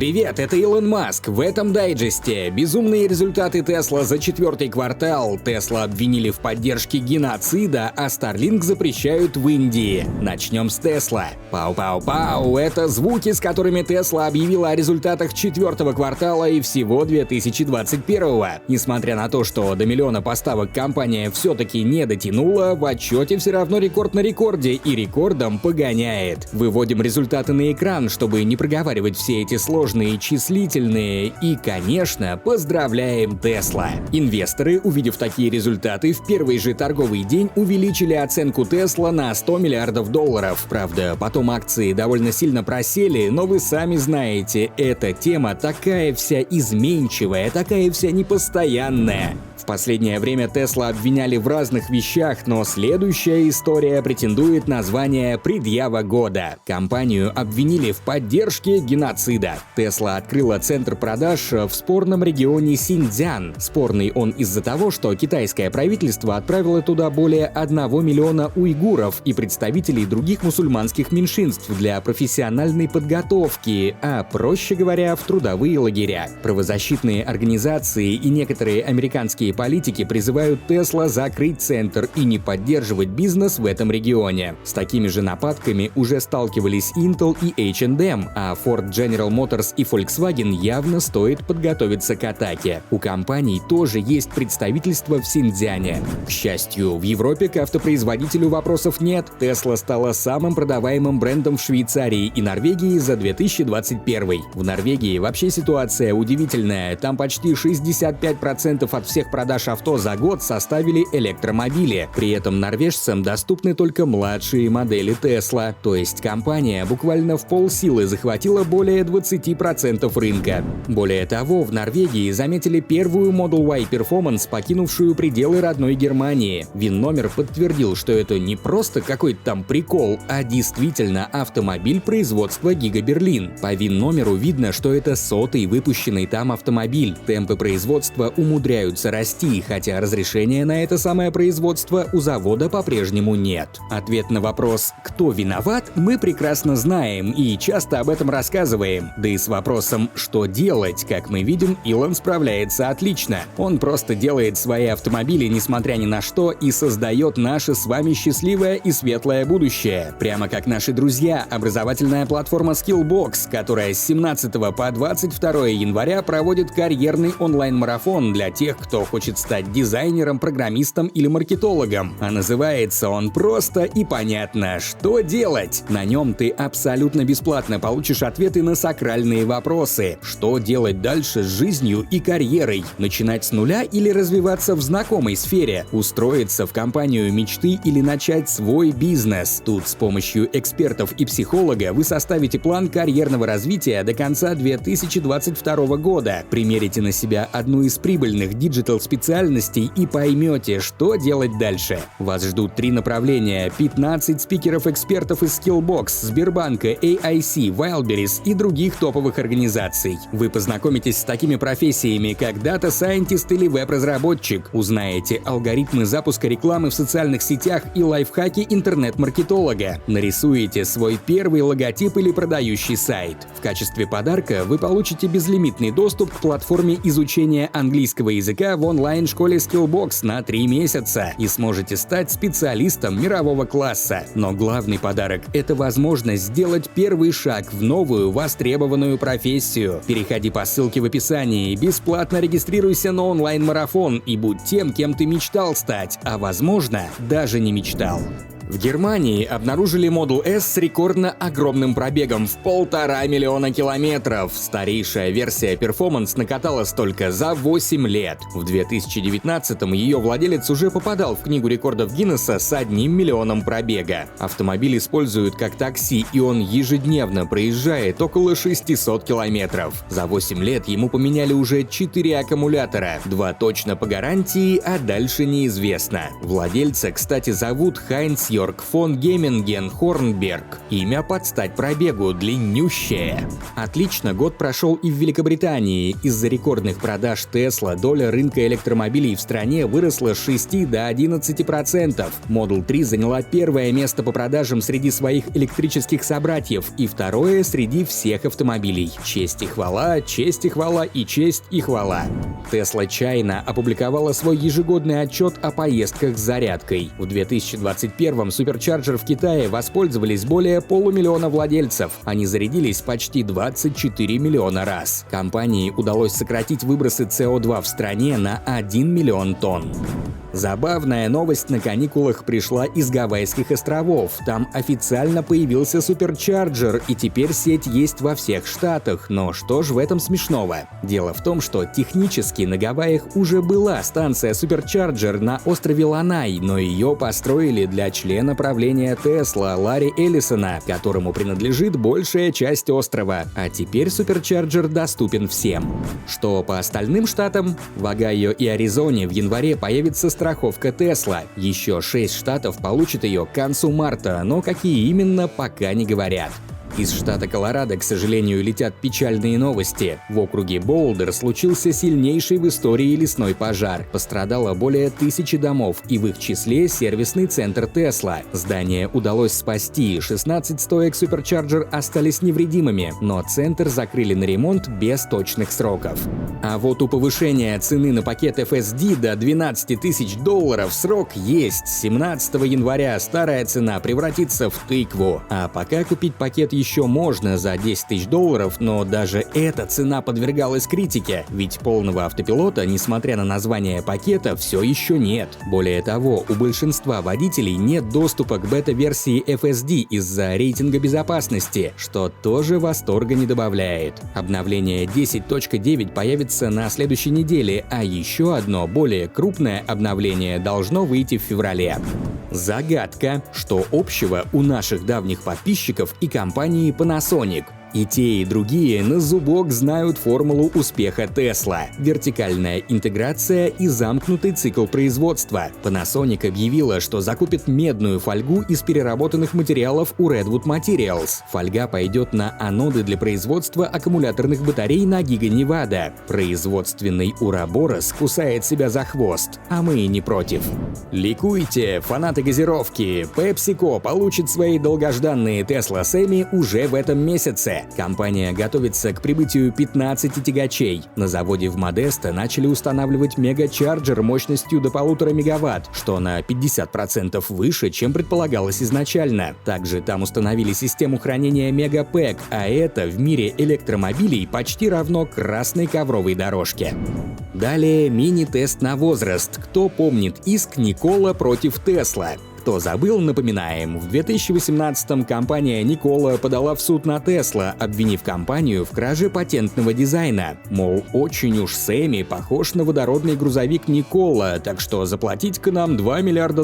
Привет, это Илон Маск. В этом дайджесте безумные результаты Tesla за четвертый квартал. Tesla обвинили в поддержке геноцида, а Starlink запрещают в Индии. Начнем с Tesla. Пау-пау-пау. Это звуки, с которыми Tesla объявила о результатах четвертого квартала и всего 2021-го. Несмотря на то, что до миллиона поставок компания все-таки не дотянула, в отчете все равно рекорд на рекорде и рекордом погоняет. Выводим результаты на экран, чтобы не проговаривать все эти сложные числительные, и, конечно, поздравляем Tesla. Инвесторы, увидев такие результаты, в первый же торговый день увеличили оценку Tesla на $100 миллиардов. Правда, потом акции довольно сильно просели, но вы сами знаете, эта тема такая вся изменчивая, такая вся непостоянная. В последнее время Tesla обвиняли в разных вещах, но следующая история претендует на звание «Предъява года». Компанию обвинили в поддержке геноцида. Tesla открыла центр продаж в спорном регионе Синьцзян. Спорный он из-за того, что китайское правительство отправило туда более 1 миллиона уйгуров и представителей других мусульманских меньшинств для профессиональной подготовки, а, проще говоря, в трудовые лагеря. Правозащитные организации и некоторые американские политики призывают Tesla закрыть центр и не поддерживать бизнес в этом регионе. С такими же нападками уже сталкивались Intel и H&M, а Ford, General Motors и Volkswagen явно стоит подготовиться к атаке. У компаний тоже есть представительство в Синьцзяне. К счастью, в Европе к автопроизводителю вопросов нет. Tesla стала самым продаваемым брендом в Швейцарии и Норвегии за 2021. В Норвегии вообще ситуация удивительная. Там почти 65% от всех продаж авто за год составили электромобили. При этом норвежцам доступны только младшие модели Tesla. То есть компания буквально в полсилы захватила более 20% рынка. Более того, в Норвегии заметили первую Model Y Performance, покинувшую пределы родной Германии. ВИН-номер подтвердил, что это не просто какой-то там прикол, а действительно автомобиль производства Giga Berlin. По ВИН-номеру видно, что это 100-й выпущенный там автомобиль. Темпы производства умудряются расти, хотя разрешения на это самое производство у завода по-прежнему нет. Ответ на вопрос «Кто виноват?» мы прекрасно знаем и часто об этом рассказываем. Да и с вопросом «Что делать?», как мы видим, Илон справляется отлично. Он просто делает свои автомобили несмотря ни на что и создает наше с вами счастливое и светлое будущее. Прямо как наши друзья, образовательная платформа Skillbox, которая с 17 по 22 января проводит карьерный онлайн-марафон для тех, кто хочет стать дизайнером, программистом или маркетологом. А называется он просто и понятно «Что делать?». На нем ты абсолютно бесплатно получишь ответы на сакральные вопросы. Что делать дальше с жизнью и карьерой? Начинать с нуля или развиваться в знакомой сфере? Устроиться в компанию мечты или начать свой бизнес? Тут с помощью экспертов и психолога вы составите план карьерного развития до конца 2022 года. Примерите на себя одну из прибыльных диджитал-специальностей и поймете, что делать дальше. Вас ждут 3 направления, 15 спикеров-экспертов из Skillbox, Сбербанка, AIC, Wildberries и других топовых организаций. Вы познакомитесь с такими профессиями, как Data Scientist или веб-разработчик, узнаете алгоритмы запуска рекламы в социальных сетях и лайфхаки интернет-маркетолога, нарисуете свой первый логотип или продающий сайт. В качестве подарка вы получите безлимитный доступ к платформе изучения английского языка в онлайн-школе Skillbox на 3 месяца и сможете стать специалистом мирового класса. Но главный подарок — это возможность сделать первый шаг в новую востребованную профессию. Переходи по ссылке в описании, бесплатно регистрируйся на онлайн-марафон и будь тем, кем ты мечтал стать, а возможно, даже не мечтал. В Германии обнаружили Model S с рекордно огромным пробегом в 1,5 миллиона километров. Старейшая версия Performance накатала столько за 8 лет. В 2019-м ее владелец уже попадал в книгу рекордов Гиннесса с 1 миллионом пробега. Автомобиль используют как такси, и он ежедневно проезжает около 600 километров. За 8 лет ему поменяли уже 4 аккумулятора. 2 точно по гарантии, а дальше неизвестно. Владельца, кстати, зовут Хайнц Георг фон Гемминген-Хорнберг. Имя под стать пробегу, длиннющее. Отлично год прошел и в Великобритании. Из-за рекордных продаж Tesla доля рынка электромобилей в стране выросла с 6 до 11%. Model 3 заняла первое место по продажам среди своих электрических собратьев и второе среди всех автомобилей. Честь и хвала и честь и хвала. Tesla China опубликовала свой ежегодный отчет о поездках с зарядкой. В 2021-м Supercharger в Китае воспользовались более полумиллиона владельцев. Они зарядились почти 24 миллиона раз. Компании удалось сократить выбросы СО2 в стране на 1 миллион тонн. Забавная новость на каникулах пришла из Гавайских островов. Там официально появился Supercharger, и теперь сеть есть во всех штатах. Но что ж в этом смешного? Дело в том, что технически на Гавайях уже была станция Supercharger на острове Ланай, но ее построили для члена правления Tesla Ларри Эллисона, которому принадлежит большая часть острова. А теперь Supercharger доступен всем. Что по остальным штатам? В Огайо и Аризоне в январе появится страховка Tesla. Еще 6 штатов получат ее к концу марта, но какие именно, пока не говорят. Из штата Колорадо, к сожалению, летят печальные новости. В округе Болдер случился сильнейший в истории лесной пожар. Пострадало более 1000 домов, и в их числе сервисный центр Tesla. Здание удалось спасти, 16 стоек Supercharger остались невредимыми, но центр закрыли на ремонт без точных сроков. А вот у повышения цены на пакет FSD до $12 тысяч срок есть. 17 января старая цена превратится в тыкву. А пока купить пакет еще можно за $10 тысяч, но даже эта цена подвергалась критике, ведь полного автопилота, несмотря на название пакета, все еще нет. Более того, у большинства водителей нет доступа к бета-версии FSD из-за рейтинга безопасности, что тоже восторга не добавляет. Обновление 10.9 появится на следующей неделе, а еще одно, более крупное обновление должно выйти в феврале. Загадка, что общего у наших давних подписчиков и компании Panasonic. И те, и другие на зубок знают формулу успеха Tesla – вертикальная интеграция и замкнутый цикл производства. Panasonic объявила, что закупит медную фольгу из переработанных материалов у Redwood Materials. Фольга пойдет на аноды для производства аккумуляторных батарей на Giga Nevada. Производственный Ouroboros кусает себя за хвост, а мы и не против. Ликуйте, фанаты газировки! PepsiCo получит свои долгожданные Tesla Semi уже в этом месяце. Компания готовится к прибытию 15 тягачей. На заводе в Модесто начали устанавливать мегачарджер мощностью до 1,5 мегаватт, что на 50% выше, чем предполагалось изначально. Также там установили систему хранения Megapack, а это в мире электромобилей почти равно красной ковровой дорожке. Далее мини-тест на возраст. Кто помнит иск Никола против Tesla? Кто забыл, напоминаем, в 2018-м компания Nikola подала в суд на Tesla, обвинив компанию в краже патентного дизайна. Мол, очень уж Сэмми похож на водородный грузовик Nikola, так что заплатить-ка нам $2 миллиарда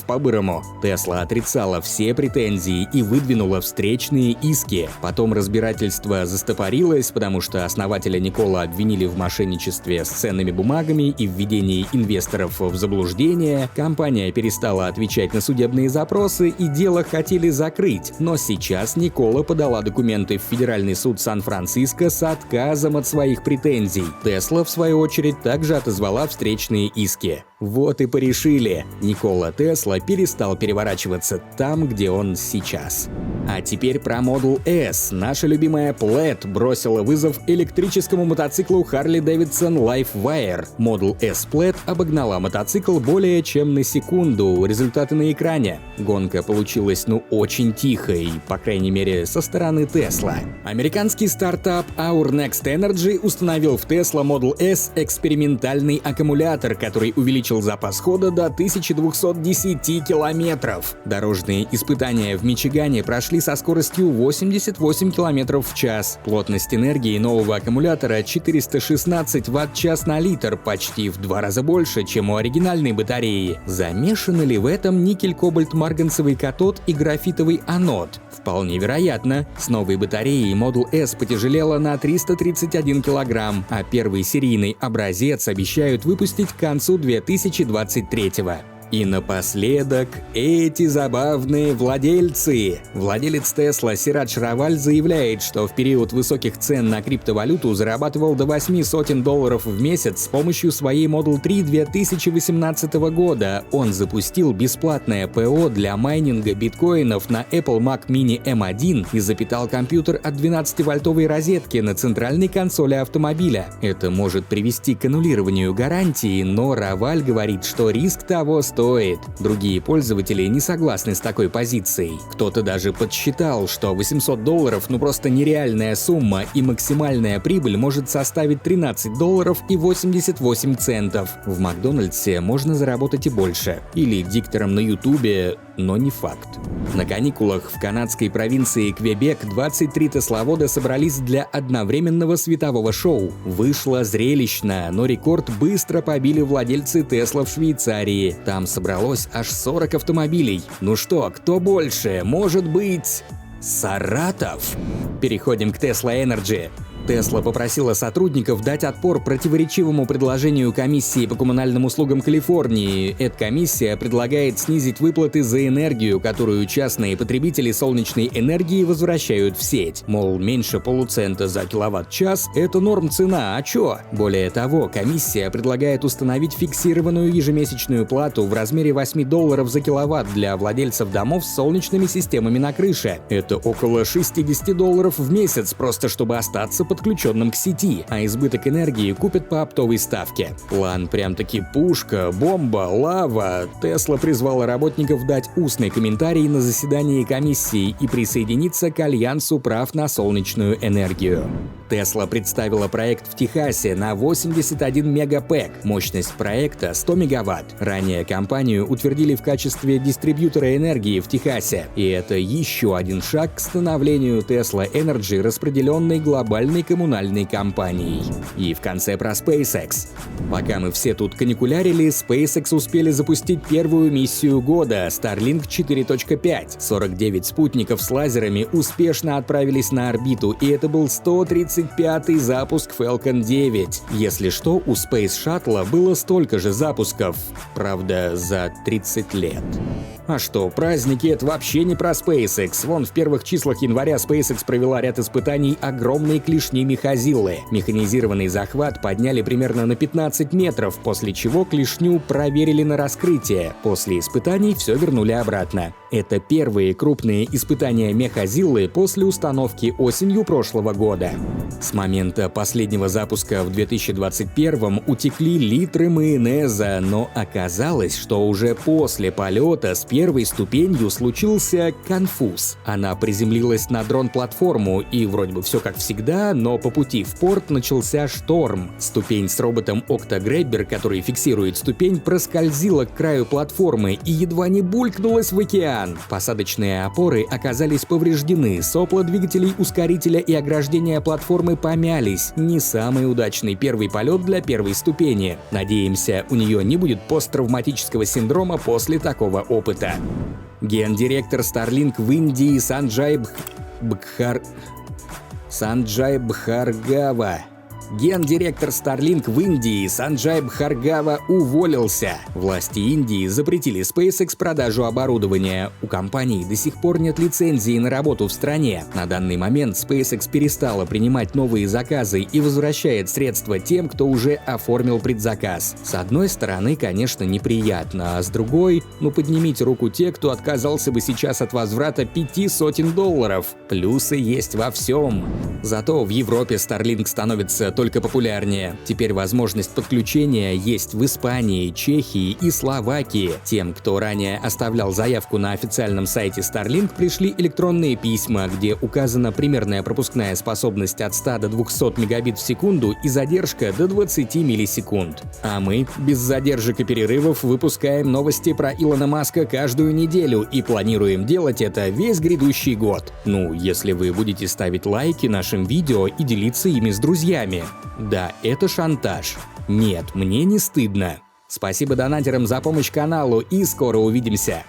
по-бырому. Tesla отрицала все претензии и выдвинула встречные иски. Потом разбирательство застопорилось, потому что основателя Nikola обвинили в мошенничестве с ценными бумагами и введении инвесторов в заблуждение. Компания перестала отвечать на судебные запросы и дело хотели закрыть, но сейчас Nikola подала документы в Федеральный суд Сан-Франциско с отказом от своих претензий. Tesla, в свою очередь, также отозвала встречные иски. Вот и порешили. Nikola Tesla перестал переворачиваться там, где он сейчас. А теперь про Model S. Наша любимая Plaid бросила вызов электрическому мотоциклу Harley-Davidson LiveWire. Model S Plaid обогнала мотоцикл более чем на секунду. Результаты на экране. Гонка получилась очень тихой, по крайней мере со стороны Tesla. Американский стартап Our Next Energy установил в Tesla Model S экспериментальный аккумулятор, который увеличил запас хода до 1210 километров. Дорожные испытания в Мичигане прошли со скоростью 88 километров в час. Плотность энергии нового аккумулятора 416 Вт-час на литр, почти в 2 раза больше, чем у оригинальной батареи. Замешаны ли в этом никель-кобальт-марганцевый катод и графитовый анод? Вполне вероятно. С новой батареей Model S потяжелела на 331 килограмм, а первый серийный образец обещают выпустить к концу 2023-го. И напоследок, эти забавные владельцы. Владелец Tesla Сирадж Раваль заявляет, что в период высоких цен на криптовалюту зарабатывал до $800 в месяц с помощью своей Model 3 2018 года. Он запустил бесплатное ПО для майнинга биткоинов на Apple Mac Mini M1 и запитал компьютер от 12-вольтовой розетки на центральной консоли автомобиля. Это может привести к аннулированию гарантии, но Раваль говорит, что риск того стоит. Другие пользователи не согласны с такой позицией. Кто-то даже подсчитал, что $800 просто нереальная сумма, и максимальная прибыль может составить $13.88. В Макдональдсе можно заработать и больше. Или диктором на Ютубе, но не факт. На каникулах в канадской провинции Квебек 23 тесловода собрались для одновременного светового шоу. Вышло зрелищно, но рекорд быстро побили владельцы Тесла в Швейцарии. Там собралось аж 40 автомобилей. Ну что, кто больше? Может быть, Саратов? Переходим к Tesla Energy. Tesla попросила сотрудников дать отпор противоречивому предложению комиссии по коммунальным услугам Калифорнии. Эта комиссия предлагает снизить выплаты за энергию, которую частные потребители солнечной энергии возвращают в сеть. Мол, меньше полуцента за киловатт-час – это норм-цена, а чё? Более того, комиссия предлагает установить фиксированную ежемесячную плату в размере $8 за киловатт для владельцев домов с солнечными системами на крыше. Это около $60 в месяц, просто чтобы остаться подключенным к сети, а избыток энергии купят по оптовой ставке. План прям-таки пушка, бомба, лава. Tesla призвала работников дать устный комментарий на заседании комиссии и присоединиться к альянсу прав на солнечную энергию. Tesla представила проект в Техасе на 81 мегапэк. Мощность проекта 100 мегаватт. Ранее компанию утвердили в качестве дистрибьютора энергии в Техасе. И это еще один шаг к становлению Tesla Energy распределенной глобальной коммунальной компанией. И в конце про SpaceX. Пока мы все тут каникулярили, SpaceX успели запустить первую миссию года Starlink 4.5. 49 спутников с лазерами успешно отправились на орбиту, и это был 135-й запуск Falcon 9. Если что, у Space Shuttle было столько же запусков. Правда, за 30 лет. А что, праздники — это вообще не про SpaceX. Вон в первых числах января SpaceX провела ряд испытаний огромной клешни Мехазиллы. Механизированный захват подняли примерно на 15 метров, после чего клешню проверили на раскрытие. После испытаний все вернули обратно. Это первые крупные испытания Мехазиллы после установки осенью прошлого года. С момента последнего запуска в 2021-м утекли литры майонеза, но оказалось, что уже после полета с первой ступенью случился конфуз. Она приземлилась на дрон-платформу, и вроде бы все как всегда, но по пути в порт начался шторм. Ступень с роботом Octograbber, который фиксирует ступень, проскользила к краю платформы и едва не булькнулась в океан. Посадочные опоры оказались повреждены, сопла двигателей ускорителя и ограждения платформы помялись. Не самый удачный первый полет для первой ступени. Надеемся, у нее не будет посттравматического синдрома после такого опыта. Гендиректор Starlink в Индии Санджай Бхаргава. Гендиректор Starlink в Индии Санджай Бхаргава уволился. Власти Индии запретили SpaceX продажу оборудования. У компании до сих пор нет лицензии на работу в стране. На данный момент SpaceX перестала принимать новые заказы и возвращает средства тем, кто уже оформил предзаказ. С одной стороны, конечно, неприятно, а с другой, поднимите руку те, кто отказался бы сейчас от возврата $500. Плюсы есть во всем. Зато в Европе Starlink становится только популярнее. Теперь возможность подключения есть в Испании, Чехии и Словакии. Тем, кто ранее оставлял заявку на официальном сайте Starlink, пришли электронные письма, где указана примерная пропускная способность от 100 до 200 мегабит в секунду и задержка до 20 миллисекунд. А мы, без задержек и перерывов, выпускаем новости про Илона Маска каждую неделю и планируем делать это весь грядущий год. Если вы будете ставить лайки нашим видео и делиться ими с друзьями. Да, это шантаж. Нет, мне не стыдно. Спасибо донатерам за помощь каналу и скоро увидимся.